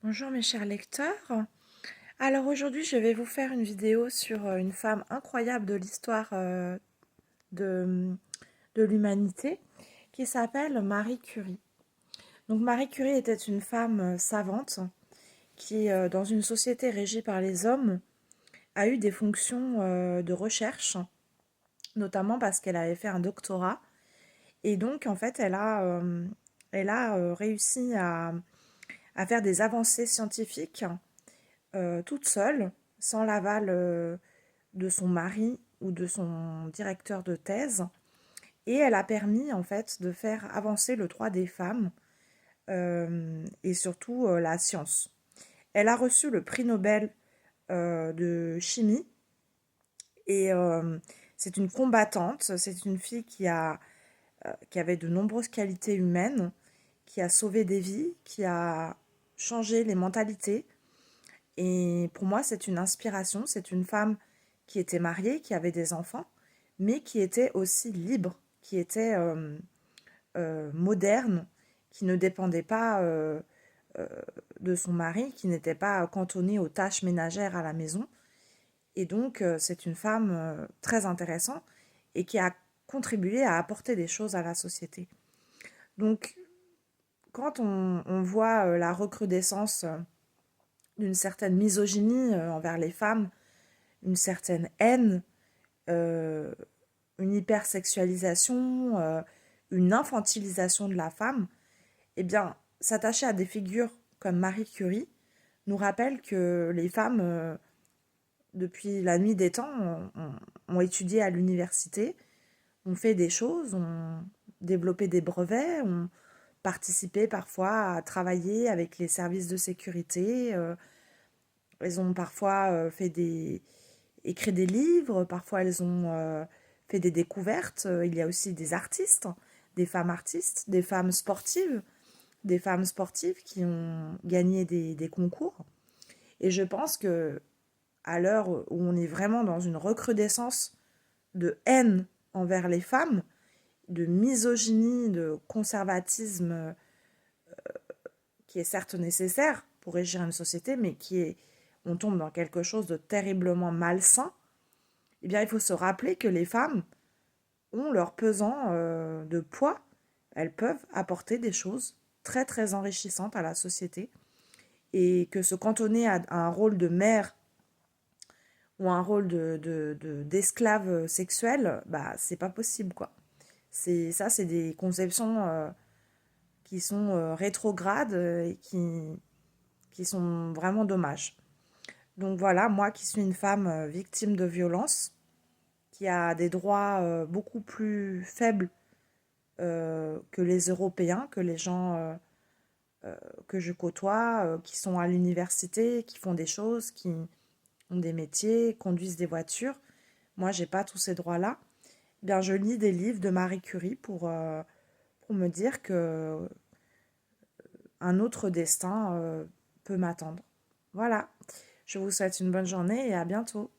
Bonjour mes chers lecteurs. Alors aujourd'hui je vais vous faire une vidéo sur une femme incroyable de l'histoire de, de l'humanité qui s'appelle Marie Curie. Donc Marie Curie était une femme savante qui, dans une société régie par les hommes, a eu des fonctions de recherche, notamment parce qu'elle avait fait un doctorat. Et donc en fait elle a réussi à faire des avancées scientifiques toute seule, sans l'aval de son mari ou de son directeur de thèse. Et elle a permis en fait de faire avancer le droit des femmes et surtout la science. Elle a reçu le prix Nobel de chimie et c'est une combattante, c'est une fille qui avait de nombreuses qualités humaines, qui a sauvé des vies, qui a changé les mentalités. Et pour moi, c'est une inspiration. C'est une femme qui était mariée, qui avait des enfants, mais qui était aussi libre, qui était moderne, qui ne dépendait pas euh, de son mari, qui n'était pas cantonnée aux tâches ménagères à la maison. Et donc, c'est une femme très intéressante et qui a contribué à apporter des choses à la société. Donc, quand on voit la recrudescence d'une certaine misogynie envers les femmes, une certaine haine, euh, une hypersexualisation, une infantilisation de la femme, eh bien, s'attacher à des figures comme Marie Curie nous rappelle que les femmes, depuis la nuit des temps, ont étudié à l'université, ont fait des choses, ont développé des brevets, ont participé parfois à travailler avec les services de sécurité. Elles ont parfois écrit des livres, parfois elles ont fait des découvertes. Il y a aussi des artistes, des femmes sportives, des femmes sportives qui ont gagné des concours. Et je pense que à l'heure où on est vraiment dans une recrudescence de haine envers les femmes, de misogynie, de conservatisme qui est certes nécessaire pour régir une société, mais on tombe dans quelque chose de terriblement malsain. Eh bien, il faut se rappeler que les femmes ont leur pesant de poids. Elles peuvent apporter des choses très très enrichissantes à la société et que se cantonner à un rôle de mère ou un rôle d'esclave sexuelle, bah c'est pas possible quoi. C'est des conceptions qui sont rétrogrades et qui sont vraiment dommages. Donc voilà, moi qui suis une femme victime de violence, qui a des droits beaucoup plus faibles que les Européens, que les gens que je côtoie, qui sont à l'université, qui font des choses, qui ont des métiers, conduisent des voitures. Moi, j'ai pas tous ces droits-là. Eh bien, je lis des livres de Marie Curie pour me dire que un autre destin peut m'attendre. Voilà. Je vous souhaite une bonne journée et à bientôt.